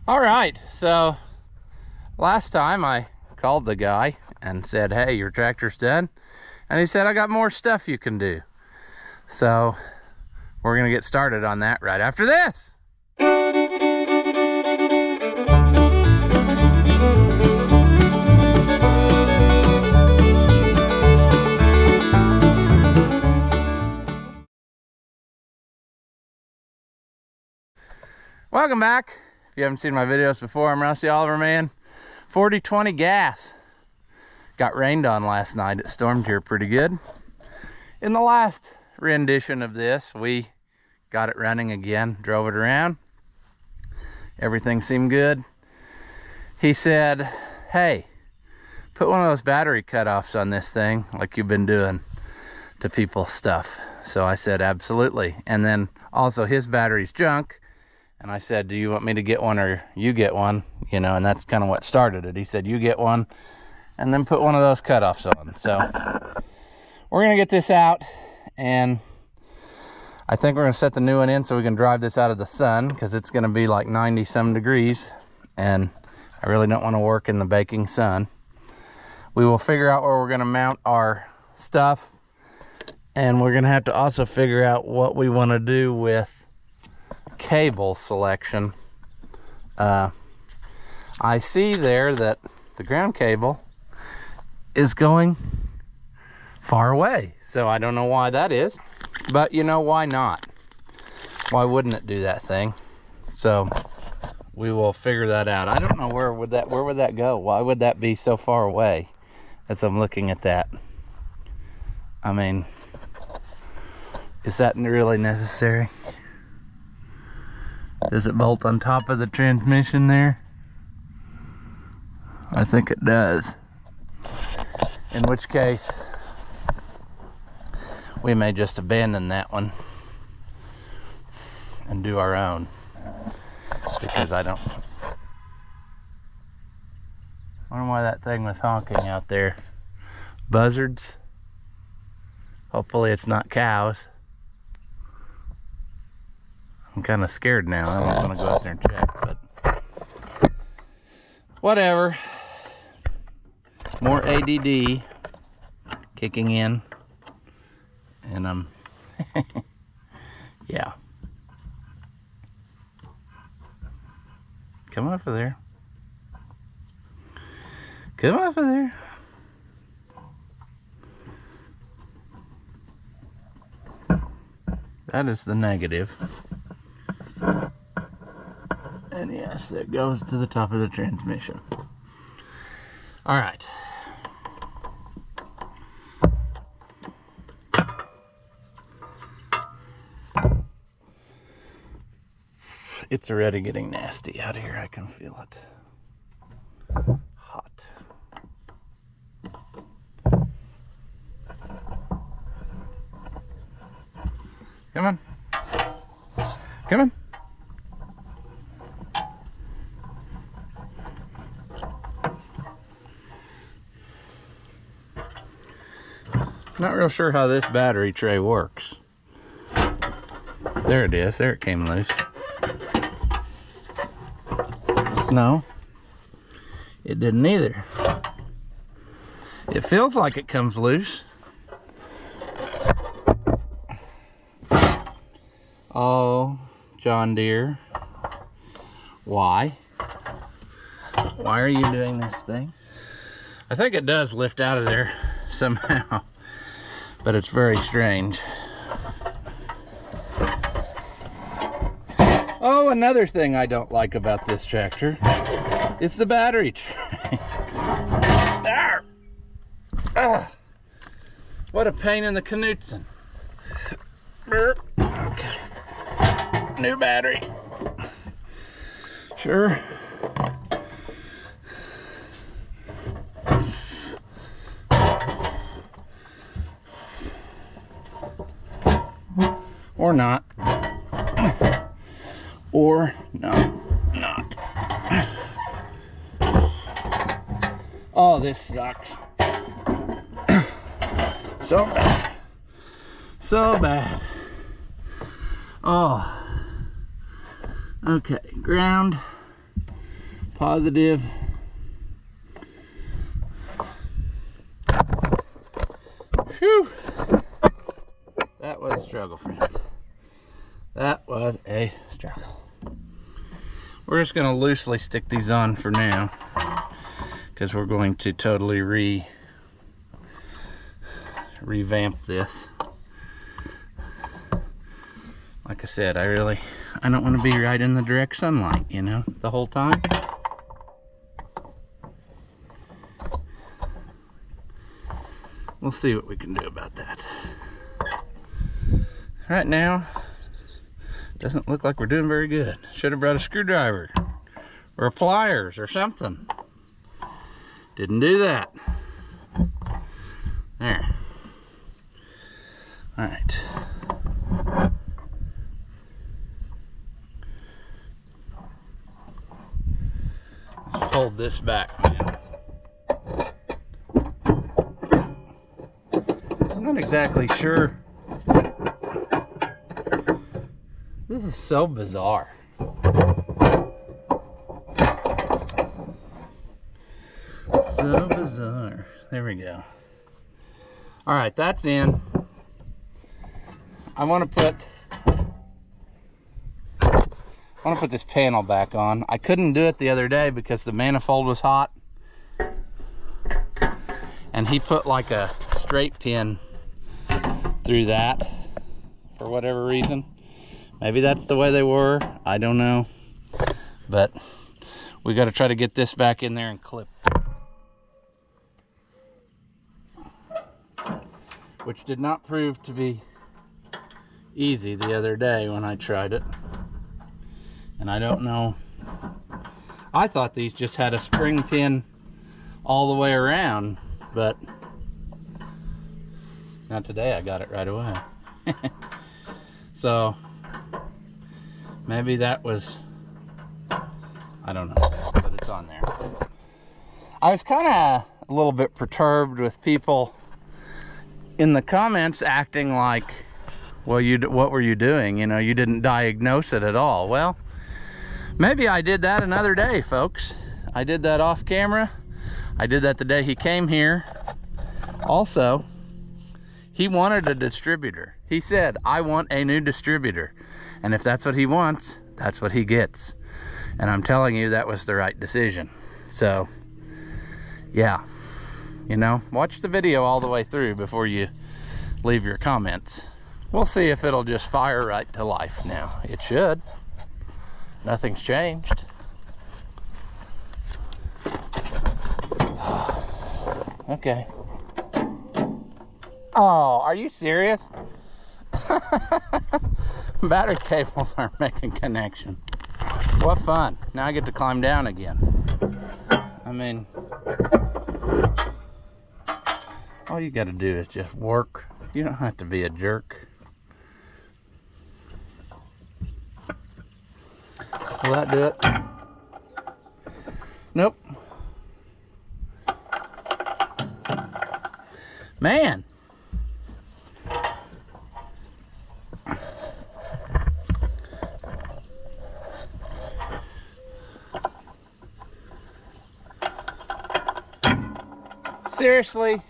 All right, so last time I called the guy and said, hey, your tractor's done. And he said, I got more stuff you can do. So we're gonna get started on that right after this. Welcome back. If you haven't seen my videos before, I'm Rusty Oliver Man. 40-20 gas. Got rained on last night. It stormed here pretty good. In the last rendition of this, we got it running again, drove it around. Everything seemed good. He said, hey, put one of those battery cutoffs on this thing like you've been doing to people's stuff. So I said, absolutely. And then also his battery's junk. And I said, do you want me to get one or you get one? You know, and that's kind of what started it. He said, you get one and then put one of those cutoffs on. So we're going to get this out, and I think we're going to set the new one in so we can drive this out of the sun, because it's going to be like 90 some degrees and I really don't want to work in the baking sun. We will figure out where we're going to mount our stuff, and we're going to have to also figure out what we want to do with cable selection. I see there that the ground cable is going far away, so I don't know why that is, but you know, why not? Why wouldn't it do that thing? So we will figure that out. I don't know where would that go? Why would that be so far away as I'm looking at that? I mean, is that really necessary? Does it bolt on top of the transmission there? I think it does. In which case, we may just abandon that one and do our own, because I don't wonder why that thing was honking out there. Buzzards? Hopefully it's not cows. I'm kind of scared now. I almost want to go out there and check, but whatever. More ADD kicking in, and I'm yeah. Come over there. Come over there. That is the negative. And yes, that goes to the top of the transmission. All right. It's already getting nasty out here. I can feel it. Hot. Come on. Come on. Not real sure how this battery tray works. There it is. There it came loose. No, it didn't either. It feels like it comes loose. Oh, John Deere. Why? Why are you doing this thing? I think it does lift out of there somehow, but it's very strange. Oh, another thing I don't like about this tractor is the battery tray. What a pain in the Knudsen. Okay. New battery. Sure. Or not. Or not. Oh, this sucks. So bad. So bad. Oh. Okay, ground. positive. Whew. That was a struggle, friends. That was a struggle. We're just gonna loosely stick these on for now, because we're going to totally revamp this. Like I said, I don't want to be right in the direct sunlight, you know, the whole time. We'll see what we can do about that. Right now, doesn't look like we're doing very good. Should have brought a screwdriver or pliers or something. Didn't do that. There. All right. Let's hold this back, man. I'm not exactly sure. This is so bizarre. So bizarre. There we go. All right, that's in. I want to put this panel back on. I couldn't do it the other day because the manifold was hot. And he put like a straight pin through that for whatever reason. Maybe that's the way they were. I don't know. But we got to try to get this back in there and clip. Which did not prove to be easy the other day when I tried it. And I don't know. I thought these just had a spring pin all the way around, but not today. I got it right away. So maybe that was, I don't know, but it's on there. I was kind of a little bit perturbed with people in the comments acting like, well, what were you doing? You know, you didn't diagnose it at all. Well, maybe I did that another day, folks. I did that off camera. I did that the day he came here. Also, he wanted a distributor. He said, I want a new distributor. And if that's what he wants, that's what he gets. And I'm telling you, that was the right decision. So, yeah. You know, watch the video all the way through before you leave your comments. We'll see if it'll just fire right to life now. It should. Nothing's changed. Okay. Oh, are you serious? Battery cables aren't making connection. What fun. Now I get to climb down again. I mean, all you got to do is just work. You don't have to be a jerk. Will that do it? Nope. Man. Seriously?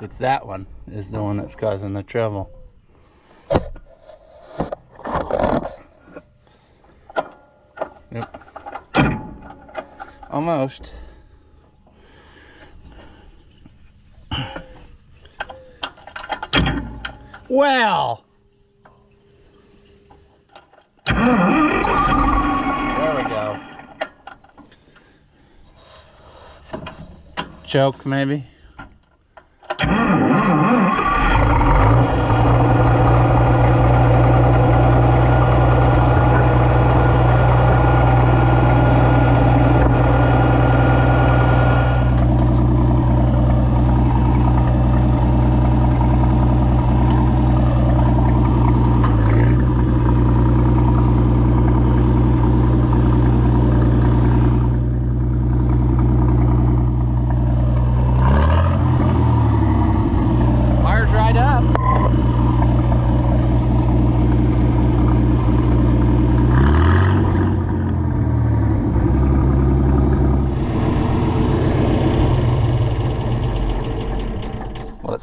It's that one is the one that's causing the trouble. Yep. Almost. Well. There we go. Choke, maybe.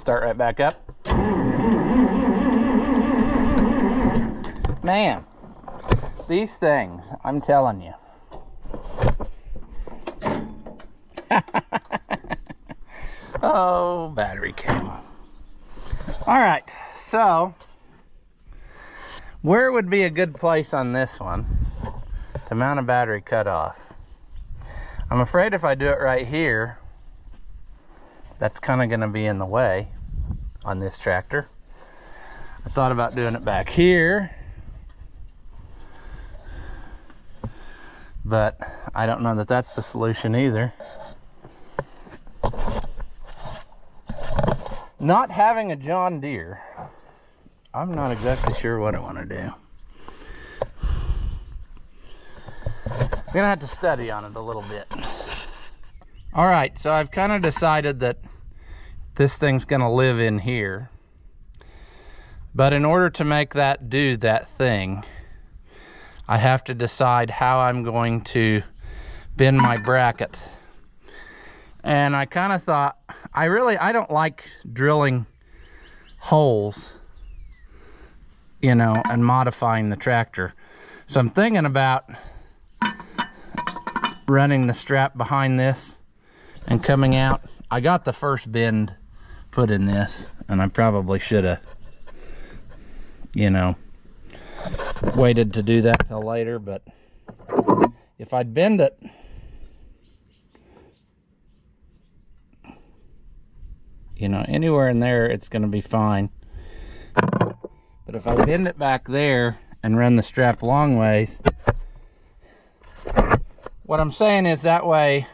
start right back up. Man, these things, I'm telling you. Oh, battery cable. All right, so where would be a good place on this one to mount a battery cutoff? I'm afraid if I do it right here, that's kind of going to be in the way on this tractor. I thought about doing it back here, but I don't know that that's the solution either. Not having a John Deere, I'm not exactly sure what I want to do. I'm gonna have to study on it a little bit. All right, so I've kind of decided that this thing's gonna live in here. But in order to make that do that thing, I have to decide how I'm going to bend my bracket. And I kind of thought, I don't like drilling holes, you know, and modifying the tractor. So I'm thinking about running the strap behind this and coming out. I got the first bend put in this, and I probably should have, you know, waited to do that till later, but if I'd bend it, you know, anywhere in there, it's going to be fine. But if I bend it back there and run the strap long ways, what I'm saying is that way,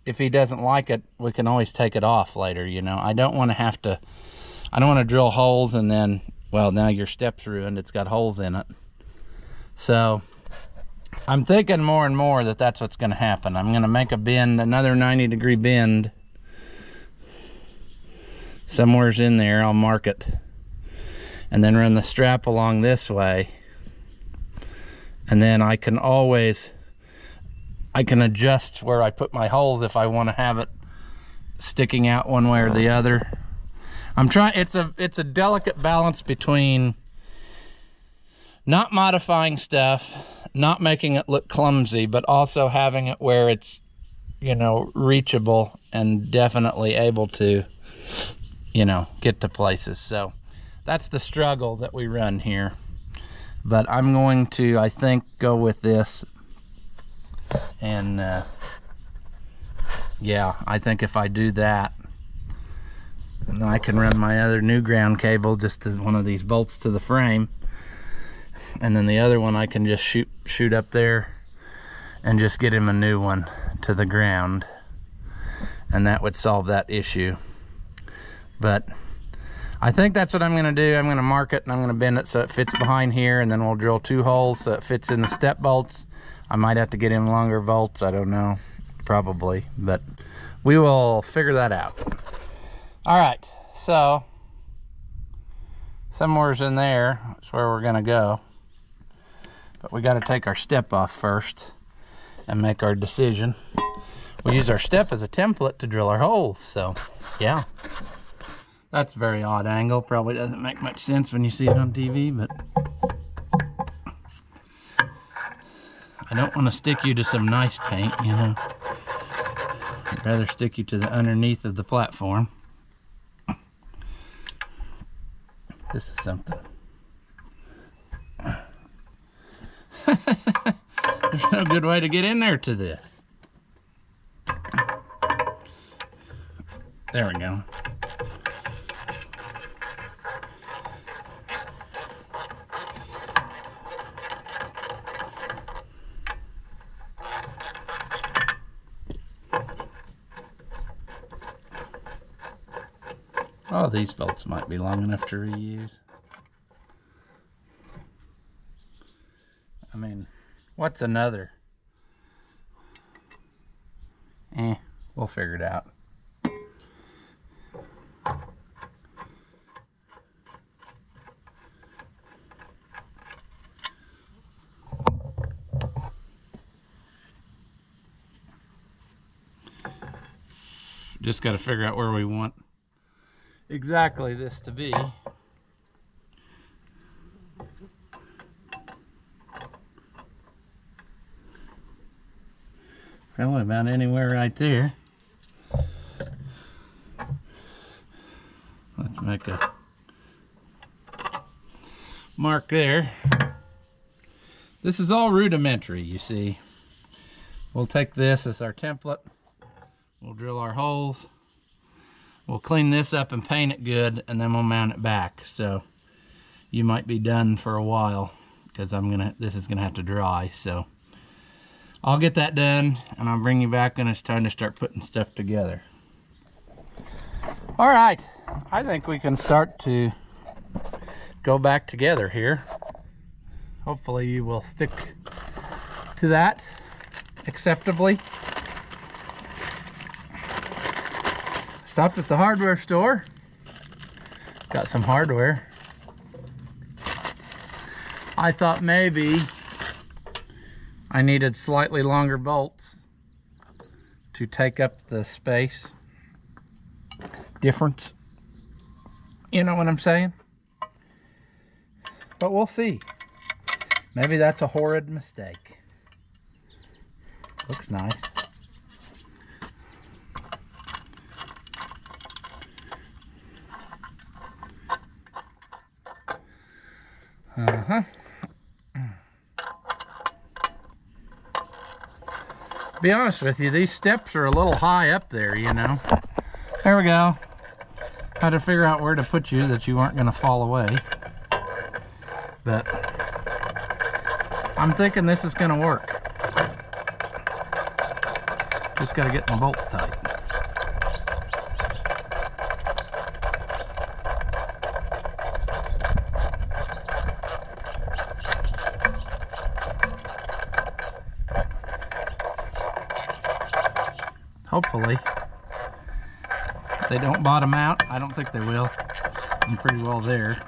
if he doesn't like it, we can always take it off later, you know. I don't want to drill holes and then, well, now your step's ruined, it's got holes in it. So I'm thinking more and more that that's what's going to happen. I'm going to make a bend, another 90-degree bend. Somewhere's in there, I'll mark it. And then run the strap along this way. And then I can adjust where I put my holes if I want to have it sticking out one way or the other. I'm trying, it's a delicate balance between not modifying stuff, not making it look clumsy, but also having it where it's, you know, reachable and definitely able to, you know, get to places. So that's the struggle that we run here. But I'm going to, I think, go with this. And yeah, I think if I do that, then I can run my other new ground cable just as one of these bolts to the frame, and then the other one I can just shoot up there and just get him a new one to the ground, and that would solve that issue. But I think that's what I'm going to do. I'm going to mark it and I'm going to bend it so it fits behind here, and then we'll drill 2 holes so it fits in the step bolts. I might have to get him longer bolts, I don't know, probably, but we will figure that out. All right, so somewhere's in there is where we're gonna go, but we got to take our step off first and make our decision. We use our step as a template to drill our holes, so yeah. That's a very odd angle, probably doesn't make much sense when you see it on TV, but I don't want to stick you to some nice paint, you know. I'd rather stick you to the underneath of the platform. This is something. There's no good way to get in there to this. There we go. Oh, these bolts might be long enough to reuse. I mean, what's another? We'll figure it out. Just got to figure out where we want exactly this to be. Probably about anywhere right there. Let's make a mark there. This is all rudimentary, you see. We'll take this as our template. We'll drill our holes. We'll clean this up and paint it good, and then we'll mount it back. So you might be done for a while because this is gonna have to dry. So I'll get that done, and I'll bring you back when it's time to start putting stuff together. All right, I think we can start to go back together here. Hopefully you will stick to that acceptably. Stopped at the hardware store. Got some hardware. I thought maybe I needed slightly longer bolts to take up the space difference. You know what I'm saying? But we'll see. Maybe that's a horrid mistake. Looks nice. Be honest with you, these steps are a little high up there, you know. There we go. Had to figure out where to put you that you weren't going to fall away. But I'm thinking this is going to work. Just got to get my bolts tight. Hopefully they don't bottom out. I don't think they will. I'm pretty well there.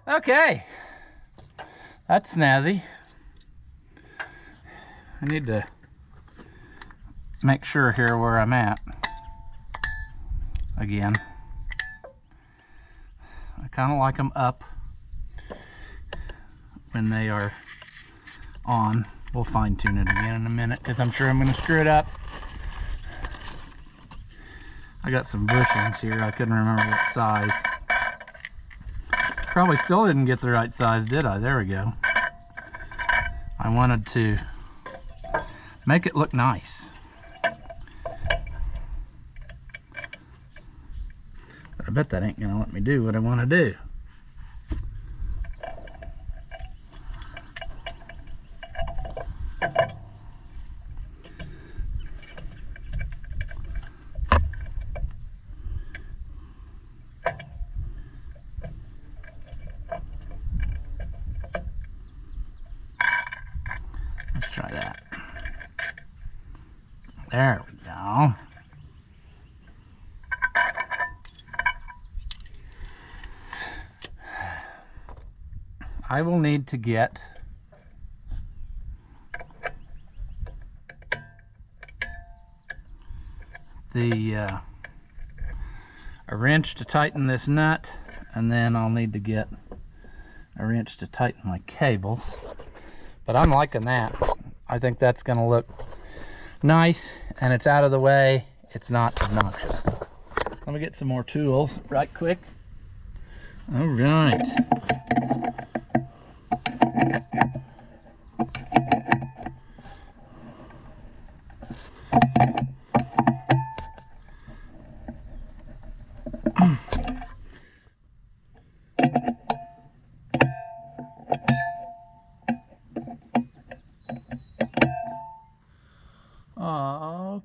Okay, that's snazzy. I need to make sure here where I'm at again. I kind of like them up when they are on. We'll fine tune it again in a minute because I'm sure I'm going to screw it up. I got some bushings here. I couldn't remember what size. Probably still didn't get the right size, did I? There we go. I wanted to make it look nice. But I bet that ain't gonna let me do what I want to do. Try that. There we go. I will need to get a wrench to tighten this nut, and then I'll need to get a wrench to tighten my cables. But I'm liking that. I think that's going to look nice, and it's out of the way. It's not obnoxious. Let me get some more tools right quick. All right.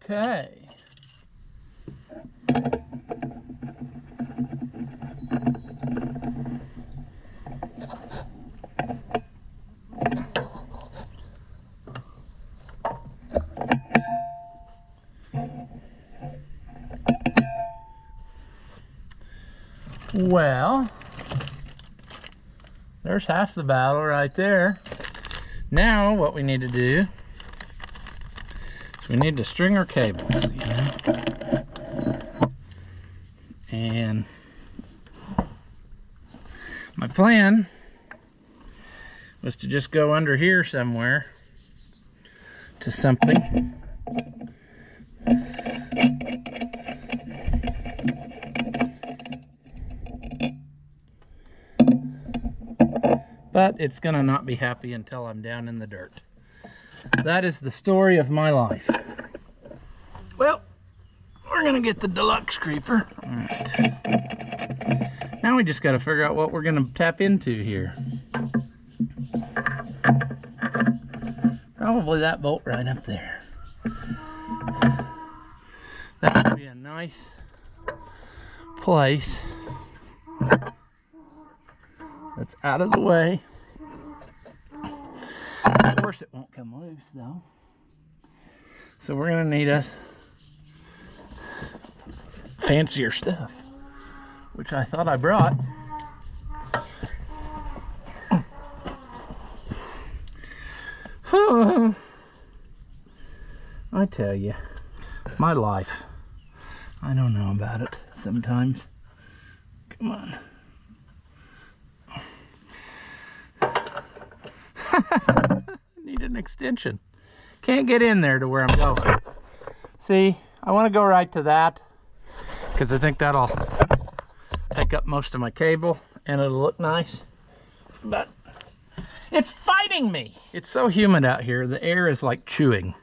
Okay. Well, there's half the battle right there. Now what we need to do is we need to string our cables, you know? And my plan was to just go under here somewhere to something. But it's gonna not be happy until I'm down in the dirt. That is the story of my life. Well, we're gonna get the deluxe creeper. All right. Now we just gotta figure out what we're gonna tap into here. Probably that bolt right up there. That would be a nice place that's out of the way. Of course it won't come loose though. So we're gonna need us fancier stuff, which I thought I brought. I tell you, my life, I don't know about it sometimes. Come on. Need an extension. Can't get in there to where I'm going. See, I want to go right to that because I think that'll take up most of my cable and it'll look nice. But it's fighting me. It's so humid out here. The air is like chewing.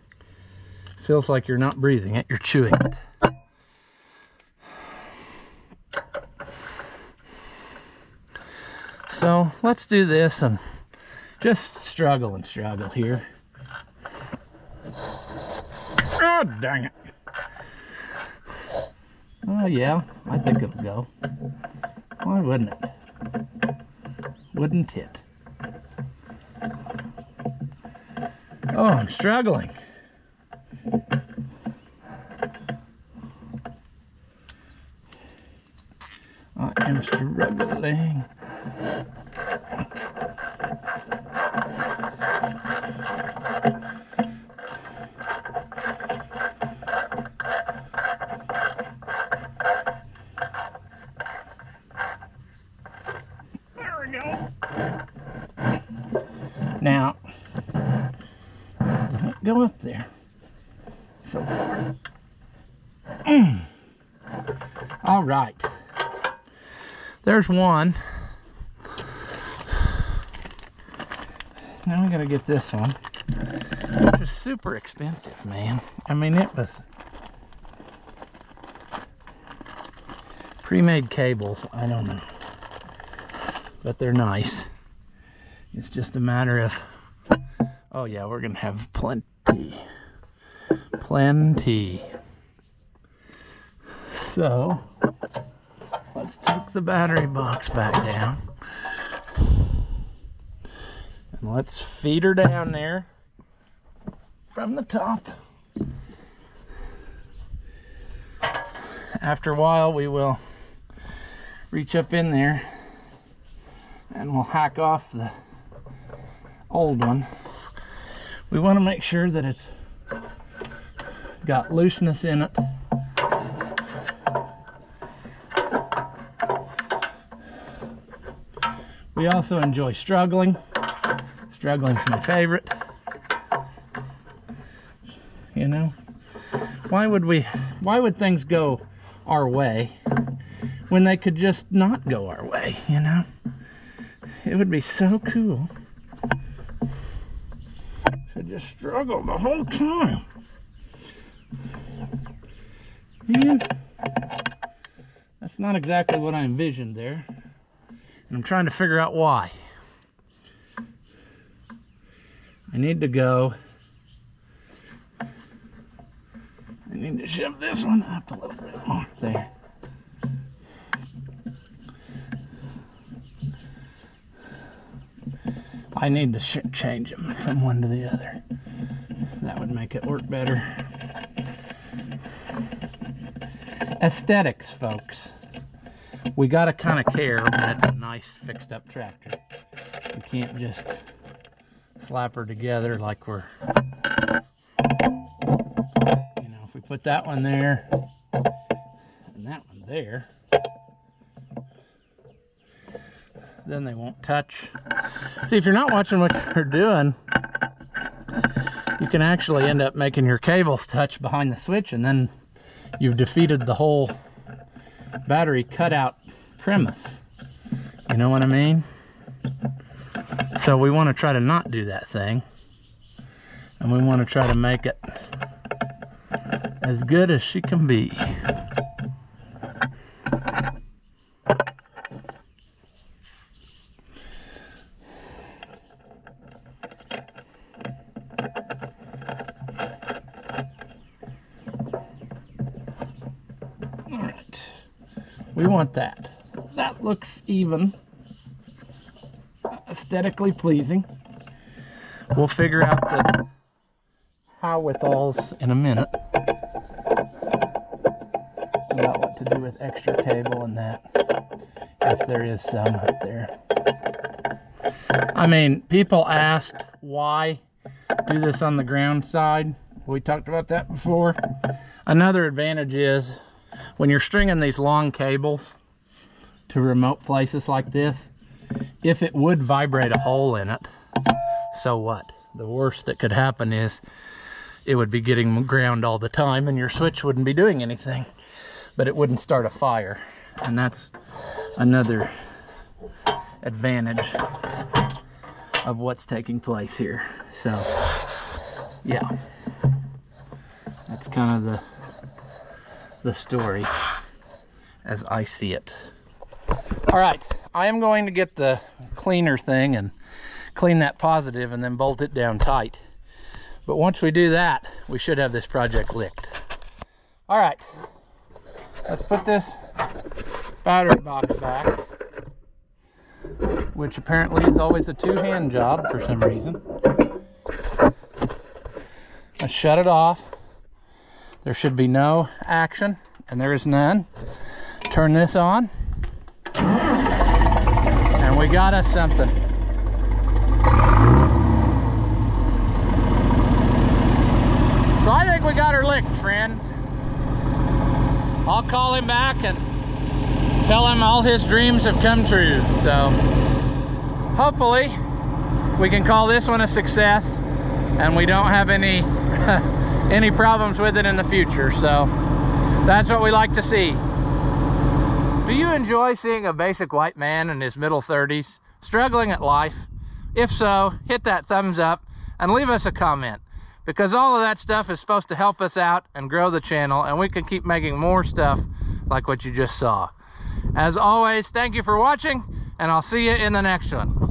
Feels like you're not breathing it, you're chewing it. So let's do this and just struggle and struggle here. Oh, dang it. Oh yeah, I think it'll go. Why wouldn't it? Wouldn't it? Oh, I'm struggling. I am struggling. There we go. Now, don't go up there so far. All right. There's one. Now we gotta get this one, which is super expensive, man. I mean, it was pre-made cables. I don't know, but they're nice. It's just a matter of, oh yeah, we're gonna have plenty. So let's take the battery box back down and let's feed her down there from the top. After a while we will reach up in there and we'll hack off the old one. We want to make sure that it's got looseness in it. We also enjoy struggling. Struggling's my favorite. You know, why would things go our way when they could just not go our way, you know? It would be so cool to just struggle the whole time. And that's not exactly what I envisioned there. And I'm trying to figure out why. I need to go. I need to shove this one up a little bit more. There. I need to change them from one to the other. That would make it work better. Aesthetics, folks. we gotta kind of care when it's a nice fixed up tractor. You can't just slap her together like we're, you know, if we put that one there and that one there, then they won't touch. See, if you're not watching what you're doing, you can actually end up making your cables touch behind the switch, and then you've defeated the whole battery cutout premise. You know what I mean? So we want to try to not do that thing, and we want to try to make it as good as she can be. We want that. That looks even, aesthetically pleasing. We'll figure out the how-withals in a minute about what to do with extra cable and that, if there is some up there. I mean, people asked why do this on the ground side. We talked about that before. Another advantage is when you're stringing these long cables to remote places like this, if it would vibrate a hole in it, so what? The worst that could happen is it would be getting ground all the time and your switch wouldn't be doing anything, but it wouldn't start a fire. And that's another advantage of what's taking place here. So, yeah, that's kind of the story as I see it. All right, I am going to get the cleaner thing and clean that positive and then bolt it down tight. But once we do that, we should have this project licked. All right, let's put this battery box back, which apparently is always a two-hand job for some reason. Let's shut it off. There should be no action, and there is none. Turn this on, and we got us something. So I think we got her licked, friends. I'll call him back and tell him all his dreams have come true. So hopefully we can call this one a success, and we don't have any any problems with it in the future. So that's what we like to see. Do you enjoy seeing a basic white man in his middle 30s struggling at life? If so, hit that thumbs up and leave us a comment, because all of that stuff is supposed to help us out and grow the channel, and we can keep making more stuff like what you just saw. As always, thank you for watching, and I'll see you in the next one.